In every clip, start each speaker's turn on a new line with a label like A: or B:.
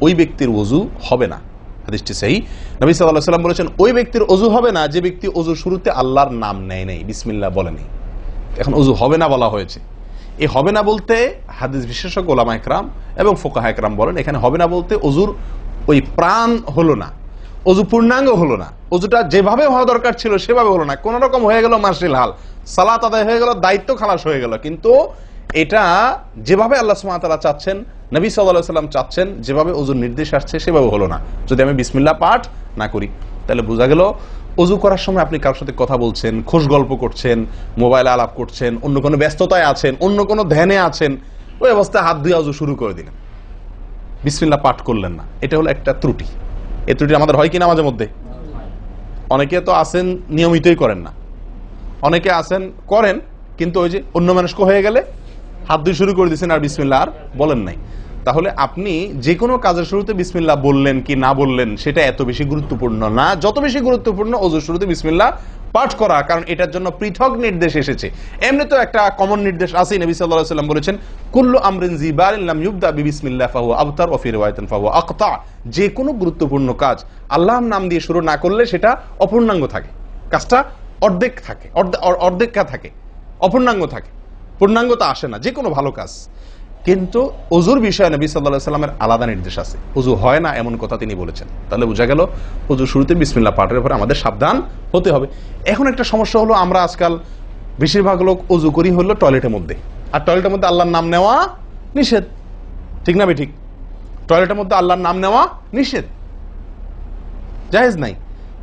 A: ওই ব্যক্তির ওযু হবে না। হাদিসটি সহিহ। নবী সাল্লাল্লাহু আলাইহি ওয়াসাল্লাম বলেছেন ওই ব্যক্তির ওযু হবে না যে ব্যক্তি ওযুর শুরুতে আল্লাহর নাম নেয় নাই, বিসমিল্লাহ বলেনি। এখন ওযু হবে না বলা হয়েছে। এই হবে না বলতে হাদিস বিশেষজ্ঞ উলামা ইকরাম এবং ফুকাহা ইকরাম বলেন এখানে হবে না বলতে ওযুর ওই প্রাণ হলো না, ওযু পূর্ণাঙ্গ হলো না, ওযুটা যেভাবে হওয়া দরকার ছিল সেভাবে হলো না, কোন রকম হয়ে গেল মার্শিল হাল, সালাত আদায় হয়ে গেল, দায়িত্ব খালাস হয়ে গেল, কিন্তু এটা যেভাবে আল্লাহ সুবহানাহু ওয়া তাআলা চাচ্ছেন, নবী সাল্লাল্লাহু আলাইহি ওয়াসাল্লাম চাচ্ছেন, যেভাবে ওযুর নির্দেশ আসছে সেভাবে হলো না। যদি আমি বিসমিল্লাহ পাঠ না করি তাহলে বোঝা গেল ওযু করার সময় আপনি কারোর সাথে কথা বলছেন, খোশ গল্প করছেন, মোবাইলে আলাপ করছেন, অন্য কোনো ব্যস্ততায় আছেন, অন্য কোনো ধ্যানে আছেন, ওই অবস্থায় হাত ধুয়ে ওযু শুরু করে দিলেন, বিসমিল্লাহ পাঠ করলেন না। এটা হলো একটা ত্রুটি। এই ত্রুটি আমাদের হয় কিনা মাঝে মধ্যে? অনেকে তো আছেন নিয়মিতই করেন না, অনেকে আছেন করেন কিন্তু ওই যে অন্য মানুষকে হয়ে গেলে হাত ধুয়ে শুরু করে দিয়েছেন আর বিসমিল্লাহ আর বলেন নাই। তাহলে আপনি যে কোনো কাজের শুরুতে বিসমিল্লাহ বললেন কি না বললেন সেটা এত বেশি গুরুত্বপূর্ণ না, যত বেশি গুরুত্বপূর্ণ ওযুর শুরুতে বিসমিল্লাহ পাঠ করা, কারণ এটার জন্য পৃথক নির্দেশ এসেছে। এমনি তো একটা কমন নির্দেশ আছে, নবী সাল্লাল্লাহু আলাইহি ওয়াসাল্লাম বলেছেন কুল্লু আমরিন জিবারিন লাম ইউবদা বিবিসমিল্লাহ ফাহুয়া আবতার ওয়া ফি রিওয়ায়াতিন ফাহুয়া আকতা। যে কোনো গুরুত্বপূর্ণ কাজ আল্লাহর নাম দিয়ে শুরু না করলে সেটা অপূর্ণাঙ্গ থাকে, কাজটা অর্ধেক থাকে, অর্ধেকা থাকে, অপূর্ণাঙ্গ থাকে, পূর্ণাঙ্গতা আসে না যে কোনো ভালো কাজ। কিন্তু ওযুর বিষয়ে নবী সাল্লাল্লাহু আলাইহি ওয়াসাল্লামের আলাদা নির্দেশ আছে, ওযু হয় না এমন কথা তিনি বলেছেন। তাহলে বোঝা গেল ওযু শুরুতে বিসমিল্লাহ পাঠের উপরে আমাদের সাবধান হতে হবে। এখন একটা সমস্যা হলো, আমরা আজকাল বেশিরভাগ লোক ওযু করি হলো টয়লেটের মধ্যে, আর টয়লেটের মধ্যে আল্লাহর নাম নেওয়া নিষেধ, ঠিক না ঠিক? টয়লেটের মধ্যে আল্লাহর নাম নেওয়া নিষেধ, জায়েজ নাই।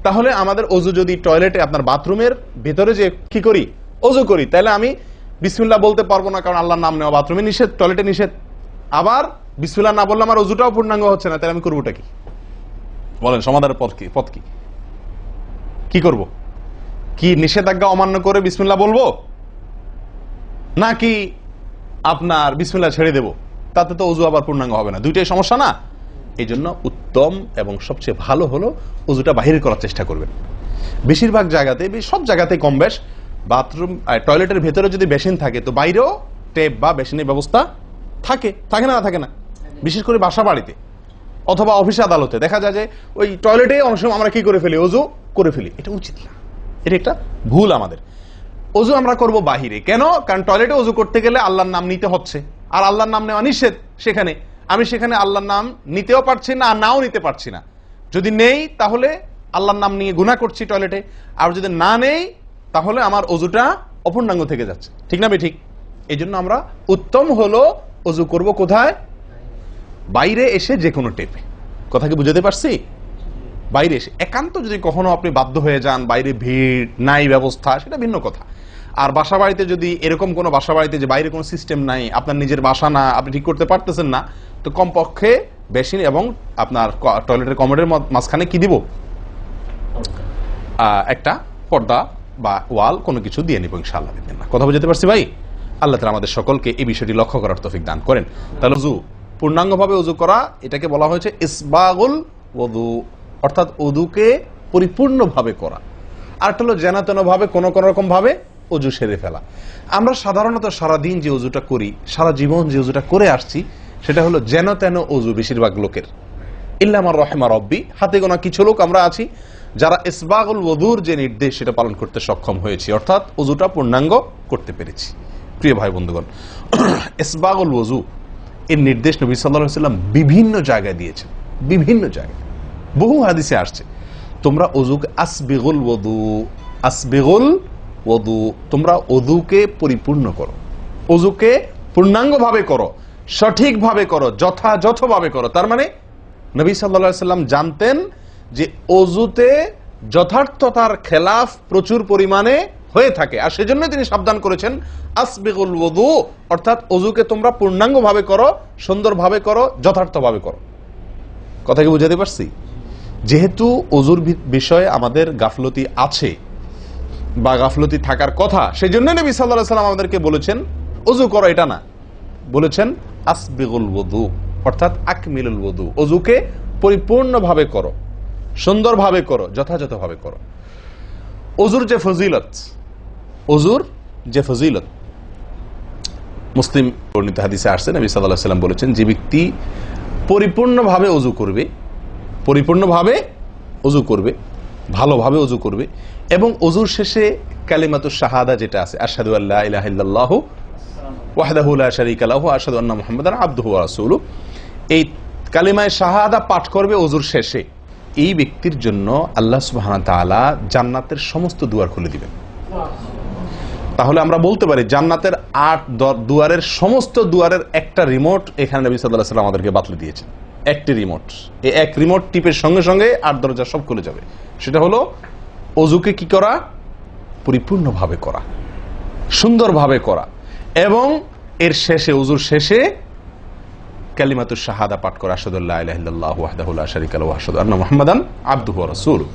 A: তাহলে আমাদের ওযু যদি টয়লেটে আপনার বাথরুমের ভেতরে যে কি করি ওযু করি, তাহলে আমি বিসমিল্লাহ বলতে পারবো না, কারণ আল্লাহর নাম নেওয়া বাথরুমে নিষেধ, টয়লেটে নিষেধ। আবার বিসমিল্লাহ না বললে আমার ওযুটাও পূর্ণাঙ্গ হচ্ছে না, তাহলে আমি করবোটা কি? বলেন, সমাধানের পথ কি? কি করব? কি নিষেধাজ্ঞা অমান্য করে বিসমিল্লাহ বলবো, নাকি আপনার বিসমিল্লাহ ছেড়ে দেব? তাতে তো ওযু আবার পূর্ণাঙ্গ হবে না, দুইটাই সমস্যা না? এই জন্য উত্তম এবং সবচেয়ে ভালো হলো ওযুটা বাহির করার চেষ্টা করবেন। বেশিরভাগ জায়গাতে, সব জায়গাতে কম বেশ, বাথরুম টয়লেটের ভেতরে যদি বেসিন থাকে তো বাইরেও টেপ বা বেসিনের ব্যবস্থা থাকে, থাকে না থাকে না? বিশেষ করে বাসা বাড়িতে অথবা অফিস আদালতে দেখা যায় যে ওই টয়লেটে অনেক সময় আমরা কি করে ফেলি, ওযু করে ফেলি। এটা উচিত না, এটা একটা ভুল আমাদের। ওযু আমরা করব বাহিরে। কেন? কারণ টয়লেটে ওযু করতে গেলে আল্লাহর নাম নিতে হচ্ছে, আর আল্লাহর নাম নেওয়া নিষেধ সেখানে। আমি সেখানে আল্লাহর নাম নিতেও পারছি না আর নাও নিতে পারছি না। যদি নেই তাহলে আল্লাহর নাম নিয়ে গুনাহ করছি টয়লেটে, আর যদি না নেই তাহলে আমার ওযুটা অপূর্ণাঙ্গ থেকে যাচ্ছে, ঠিক না ঠিক? এই জন্য আমরা উত্তম হলো ওযু করব কোথায়? বাইরে এসে যে কোনো টেপে। কথা কি বুঝাতে পারছি? বাইরে এসে একান্ত যদি কখনো আপনি বাধ্য হয়ে যান, বাইরে ভিড় নাই, ব্যবস্থা, সেটা ভিন্ন কথা। আর বাসা বাড়িতে যদি এরকম কোনো বাসা বাড়িতে যে বাইরে কোনো সিস্টেম নাই, আপনার নিজের বাসা না, আপনি ঠিক করতে পারতেছেন না, তো কমপক্ষে বেসিন এবং আপনার টয়লেটের কমোডের মাঝখানে কি দিব? একটা পর্দা বা ওয়াল কোনো কিছু দিয়ে নিব ইনশাআল্লাহ। কথা বুঝতে পারছি ভাই? আল্লাহ তাআলা আমাদের সকলকে এই বিষয়টি লক্ষ্য করার তৌফিক দান করেন। তাহলে ওযু পূর্ণাঙ্গভাবে ওযু করা, এটাকে বলা হয়েছে ইসবাগুল ওযু, অর্থাৎ ওযুকে পরিপূর্ণভাবে করা। আর একটা হলো যেন তেন ভাবে কোনো রকম ভাবে ওযু সেরে ফেলা। আমরা সাধারণত সারাদিন যে ওযুটা করি, সারা জীবন যে ওযুটা করে আসছি, সেটা হলো যেন তেন ওযু বেশিরভাগ লোকের। ইল্লা মান রাহিমা রব্বি, হাতে গোনা কিছু লোক আমরা আছি যারা ইসবাগুল ওযুর যে নির্দেশ সেটা পালন করতে সক্ষম হয়েছি, অর্থাৎ ওযুটা পূর্ণাঙ্গ করতে পেরেছি। প্রিয় ভাই বন্ধুগণ, ইসবাগুল ওযু এর নির্দেশ নবী সাল্লাল্লাহু আলাইহি ওয়াসাল্লাম বিভিন্ন জায়গায় দিয়েছেন, বিভিন্ন জায়গায় বহু হাদিসে আসছে। তোমরা ওযুকে আসবিগুল ওযু, আসবিগুল ওযু, তোমরা ওযুকে পরিপূর্ণ করো, ওযুকে পূর্ণাঙ্গভাবে করো, সঠিকভাবে করো, যথাযথভাবে করো। তার মানে নবী সাল্লাল্লাহু আলাইহি ওয়াসাল্লাম জানতেন যে ওযুতে যথার্থতার খেলাফ প্রচুর পরিমাণে হয়ে থাকে, আর সেজন্য তিনি সাবধান করেছেন আসবিগুল ওযু, অর্থাৎ ওযুকে তোমরা পূর্ণাঙ্গভাবে করো, সুন্দরভাবে করো, যথার্থভাবে করো। কথা কি বুঝাতে পারছি? যেহেতু ওযুর বিষয়ে আমাদের গাফলতি আছে বা গাফলতি থাকার কথা, সেজন্য নবী সাল্লাল্লাহু আলাইহি ওয়াসাল্লাম আমাদেরকে বলেছেন ওযু করো, এটা না, বলেছেন আসবিগুল ওযু, অর্থাৎ আকমিলুল ওযু, ওযুকে পরিপূর্ণভাবে করো, সুন্দরভাবে করো, যথাযথভাবে করো। ওযুর যে ফজিলত, ওযুর যে ফজিলত মুসলিম বর্ণিত হাদিসে আসছে, নবী সাল্লাল্লাহু আলাইহি ওয়াসাল্লাম বলেছেন যে ব্যক্তি পরিপূর্ণভাবে অজু করবে, পরিপূর্ণভাবে অজু করবে, ভালোভাবে অজু করবে, এবং অজুর শেষে কালিমাতুশ শাহাদা যেটা আছে, আশহাদু আল্লা ইলাহা ইল্লাল্লাহু ওয়াহদাহু লা শারীকা লাহু ওয়া আশহাদু আন্না মুহাম্মাদান আবদুহু ওয়া রাসূলুহু, এই কালিমায়ে শাহাদা পাঠ করবে অজুর শেষে। এই ব্যক্তির জন্য আল্লাহ সুবহানাহু ওয়া তাআলা জান্নাতের সমস্ত দুয়ার খুলে দিবেন। তাহলে আমরা বলতে পারি জান্নাতের 8 দুয়ারের সমস্ত দুয়ারের একটা রিমোট এখানে নবী সাল্লাল্লাহু আলাইহি ওয়াসাল্লাম আমাদেরকে বাতলে দিয়েছেন। একটি রিমোট, এই এক রিমোট টিপের সঙ্গে সঙ্গে 8 দরজা সব খুলে যাবে। সেটা হলো অজুকে কি করা? পরিপূর্ণভাবে করা, সুন্দরভাবে করা, এবং এর শেষে, অজুর শেষে কালিমাতুশ শাহাদা পাঠ করা, আশহাদু আল্লা ইলাহা ইল্লাল্লাহু ওয়াহদাহু লা শারীকা লাহু ওয়া আশহাদু আন্না মুহাম্মাদান আবদুহু ওয়া রাসূলুহু।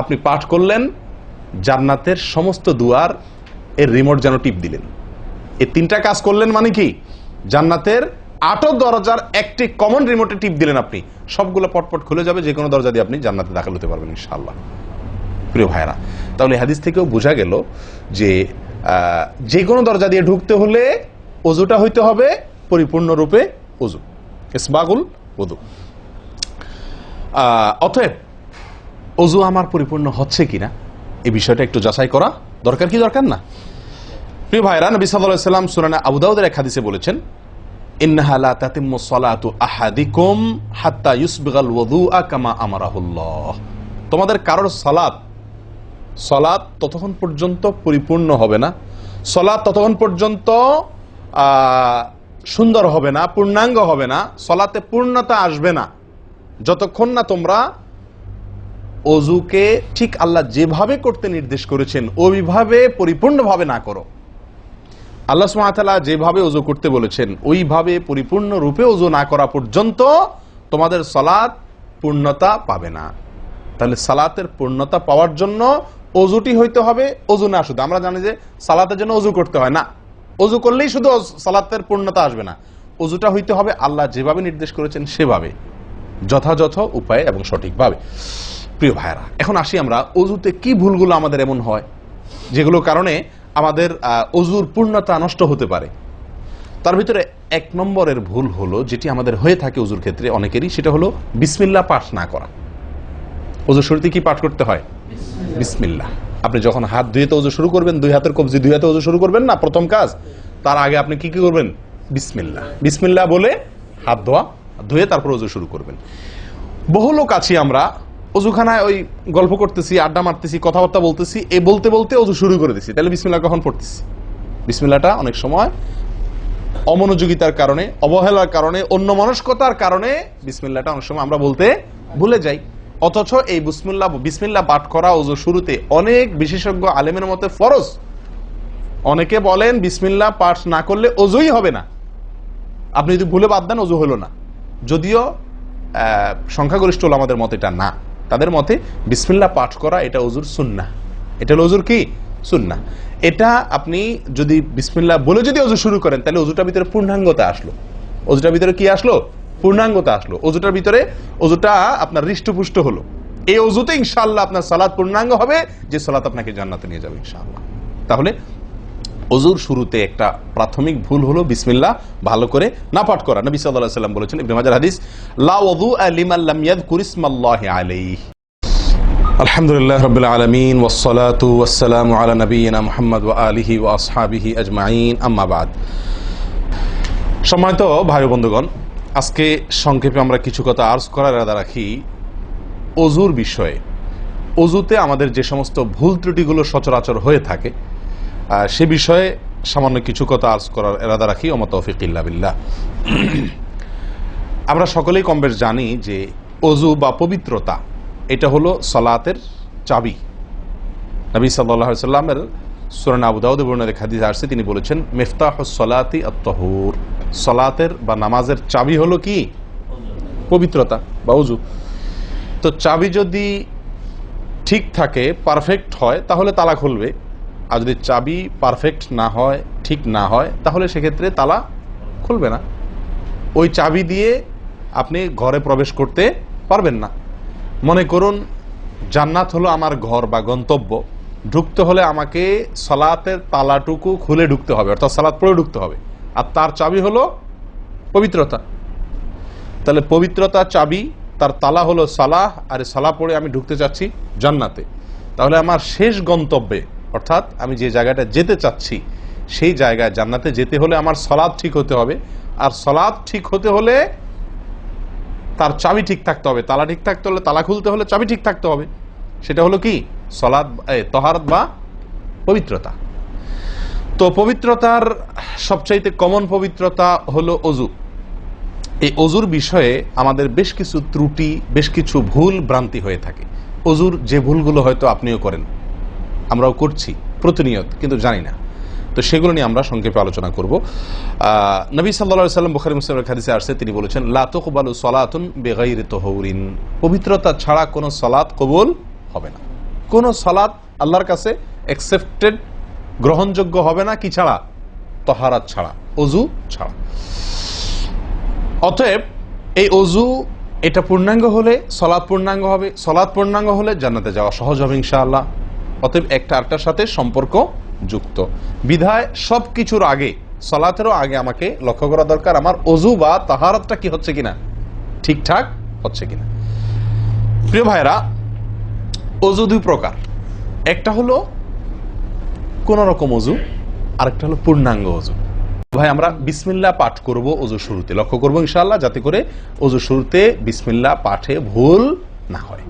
A: আপনি পাঠ করলেন, জান্নাতের সমস্ত দুয়ার এর রিমোট যেন টিপ দিলেন। এই 3টা কাজ করলেন মানে কি? জান্নাতের 8 দরজার একটি কমন রিমোটে টিপ দিলেন আপনি, সবগুলো পটপট খুলে যাবে, যে কোনো দরজা দিয়ে আপনি জান্নাতে দাখিল হতে পারবেন ইনশাআল্লাহ। প্রিয় ভাইরা, তাহলে হাদিস থেকেও বোঝা গেল যে যে কোনো দরজা দিয়ে ঢুকতে হলে অজুটা হইতে হবে পরিপূর্ণরূপে অজু, ইসবাগুল ওযু। অতএব অজু আমার পরিপূর্ণ হচ্ছে কিনা এই বিষয়টা একটু যাচাই করা দরকার, কি দরকার না? প্রিয় ভাইরা, নবী সাল্লাল্লাহু আলাইহি ওয়াসাল্লাম সূরা আবু দাউদের এক হাদিসে বলেছেন, ইন্নাহা লা তাতিম্মু সালাতু আহাদিকুম হাত্তা ইউসবিগাল ওযুআ কামা আমারাহুল্লাহ। তোমাদের কারোর সালাত ততক্ষণ পর্যন্ত পরিপূর্ণ হবে না, সালাত ততক্ষণ পর্যন্ত সুন্দর হবে না, পূর্ণাঙ্গ হবে না, সালাতে পূর্ণতা আসবে না, যতক্ষণ না তোমরা অজুকে ঠিক আল্লাহ যেভাবে করতে নির্দেশ করেছেন ওইভাবে পরিপূর্ণভাবে না করো। আল্লাহ সুবহানাহু ওয়া তাআলা যেভাবে অজু করতে বলেছেন ওইভাবে পরিপূর্ণ রূপে অজু না করা পর্যন্ত তোমাদের সালাত পূর্ণতা পাবে না। তাহলে সালাতের পূর্ণতা পাওয়ার জন্য অজুটি হইতে হবে, অজু না শুধু। আমরা জানি যে সালাতের জন্য অজু করতে হয় না, অজু করলেই শুধু সালাতের পূর্ণতা আসবে না, অজুটা হইতে হবে আল্লাহ যেভাবে নির্দেশ করেছেন সেভাবে, যথাযথ উপায়ে এবং সঠিকভাবে। প্রিয় ভাইরা, এখন আসি আমরা অজুতে কি ভুলগুলো আমাদের এমন হয় যেগুলোর কারণে আমাদের অজুর পূর্ণতা নষ্ট হতে পারে। তার ভিতরে 1 নম্বরের ভুল হলো, যেটি আমাদের হয়ে থাকে অজুর ক্ষেত্রে অনেকেরই, সেটা হলো বিসমিল্লাহ পাঠ না করা। অজুর শুরুতে কি পাঠ করতে হয়? বিসমিল্লাহ। আপনি যখন হাত ধুয়ে তো অজু শুরু করবেন, 2 হাতের কবজি 2 হাতে অজু শুরু করবেন না, প্রথম কাজ, তার আগে আপনি কি করবেন? বিসমিল্লাহ, বিসমিল্লাহ বলে হাত ধুয়ে তারপর অজু শুরু করবেন। বহু লোক আছি আমরা অজুখানায় ওই গল্প করতেছি, আড্ডা মারতেছি, কথাবার্তা বলতেছি, এই বলতে বলতে অজু শুরু করে দিছি, তাহলে বিসমিল্লাহ কখন পড়তেছি? বিসমিল্লাহটা অনেক সময় অমনোযোগিতার কারণে, অবহেলার কারণে, অন্যমনস্কতার কারণে বিসমিল্লাহটা অনেক সময় আমরা বলতে ভুলে যাই। অথচ এই বিসমিল্লাহ পাঠ করা অজু শুরুতে অনেক বিশেষজ্ঞ আলেমের মতে ফরজ। অনেকে বলেন বিসমিল্লাহ পাঠ না করলে অজুই হবে না, আপনি যদি ভুলে বাদ দেন অজু হলো না। যদিও সংখ্যাগরিষ্ঠ ওলামাদের মতে এটা না, তাদের মতে বিসমিল্লাহ পাঠ করা এটা অজুর সুন্নাহ, এটা হলো অজুর কি সুন্নাহ। এটা আপনি যদি বিসমিল্লাহ বলে যদি অজু শুরু করেন তাহলে অজুটার ভিতরে পূর্ণাঙ্গতা আসলো। অজুটার ভিতরে কি আসলো? পূর্ণাঙ্গতা আসলো। অজুটার ভিতরে অজুটা আপনার হৃষ্টপুষ্ট হলো। এই অজুতে ইনশাআল্লাহ আপনার সালাত পূর্ণাঙ্গ হবে, যে সালাত আপনাকে জান্নাতে নিয়ে যাবে ইনশাআল্লাহ। তাহলে অজুর শুরুতে একটা প্রাথমিক ভুল হলো বিসমিল্লাহ ভালো করে না পাঠ করা। নবী সাল্লাল্লাহু আলাইহি ওয়াসাল্লাম বলেছেন, ইবনে মাজাহ হাদিস, লা ওযুআ লিমান লাম ইয়াযকুর ইসমাল্লাহি আলাইহি। আলহামদুলিল্লাহ রাব্বিল আলামিন ওয়াস সালাতু ওয়াস সালামু আলা নাবিয়িনা মুহাম্মদ ওয়া আলিহি ওয়া আসহাবিহি আজমাইন, আম্মা বাদ। সম্মানিত ভাই বন্ধুগণ, আজকে সংক্ষেপে আমরা কিছু কথা আরজ করার ইরাদা রাখি অজুর বিষয়ে। অজুতে আমাদের যে সমস্ত ভুল ত্রুটিগুলো সচরাচর হয়ে থাকে সে বিষয়ে সামান্য কিছু কথা আরজ করার ইরাদা রাখি। ওমা তৌফিক ইল্লা বিল্লাহ। আমরা সকলেই কমবেশ জানি যে অজু বা পবিত্রতা এটা হলো সালাতের চাবি। নবী সাল্লাল্লাহু আলাইহি ওয়াসাল্লামের সূরা আবু দাউদে বর্ণিত হাদিসে আসছে, তিনি বলেছেন, মিফতাহুস সালাতি আত-তাহুর, সালাতের বা নামাজের চাবি হলো কি? পবিত্রতা বা অজু। তো চাবি যদি ঠিক থাকে, পারফেক্ট হয়, তাহলে তালা খুলবে। আর যদি চাবি পারফেক্ট না হয়, ঠিক না হয়, তাহলে সেক্ষেত্রে তালা খুলবে না। ওই চাবি দিয়ে আপনি ঘরে প্রবেশ করতে পারবেন না। মনে করুন জান্নাত হলো আমার ঘর বা গন্তব্য, ঢুকতে হলে আমাকে সালাতের তালাটুকু খুলে ঢুকতে হবে, অর্থাৎ সালাত পড়ে ঢুকতে হবে, আর তার চাবি হলো পবিত্রতা। তাহলে পবিত্রতা চাবি, তার তালা হলো সালাহ, আর সালাহ পড়ে আমি ঢুকতে চাচ্ছি জান্নাতে। তাহলে আমার শেষ গন্তব্যে, অর্থাৎ আমি যে জায়গাটা যেতে চাচ্ছি সেই জায়গায় জান্নাতে যেতে হলে আমার সালাত ঠিক হতে হবে, আর সালাত ঠিক হতে হলে তার চাবি ঠিক থাকতে হবে, তালা ঠিক থাকতে হলে, তালা খুলতে হলে চাবি ঠিক থাকতে হবে। সেটা হলো কি? সালাত, তাহারাত বা পবিত্রতা। তো পবিত্রতার সবচাইতে কমন পবিত্রতা হলো অজু। এই অজুর বিষয়ে আমাদের বেশ কিছু ত্রুটি, বেশ কিছু ভুল ভ্রান্তি হয়ে থাকে। অজুর যে ভুলগুলো হয়তো আপনিও করেন, আমরাও করছি প্রতিনিয়ত, কিন্তু জানি না। তো সেগুলো নিয়ে আমরা সংক্ষেপে আলোচনা করব। নবী সাল্লাল্লাহু আলাইহি ওয়াসাল্লাম বুখারী মুসলিমের হাদিসে আসছে, তিনি বলেছেন, লা তুকবালু সালাতুন বিগাইরি তাহুরিন, পবিত্রতা ছাড়া কোনো সালাত কবুল হবে না। কোনো সালাত আল্লাহর কাছে অ্যাকসেপ্টেড, গ্রহণযোগ্য হবে না। কি ছাড়া? তাহারাত ছাড়া, অজু ছাড়া। অতএব এই অজু, এটা পূর্ণাঙ্গ হলে সালাত পূর্ণাঙ্গ হবে, সালাত পূর্ণাঙ্গ হলে জান্নাতে যাওয়া সহজ হবে ইনশাআল্লাহ। অতএব একটা আরেকটার সাথে সম্পর্ক যুক্ত বিধায় সবকিছুর আগে, সালাতেরও আগে আমাকে লক্ষ্য করা দরকার আমার অজু বা তাহারাতটা কি হচ্ছে কিনা, ঠিকঠাক হচ্ছে কিনা। প্রিয় ভাইরা, অজু দুই প্রকার। একটা হলো কোন রকম অজু, আরেকটা হলো পূর্ণাঙ্গ অজু। ভাই, আমরা বিসমিল্লাহ পাঠ করব অজু শুরুতে, লক্ষ্য করবো ইনশাআল্লাহ যাতে করে অজু শুরুতে বিসমিল্লাহ পাঠে ভুল না হয়।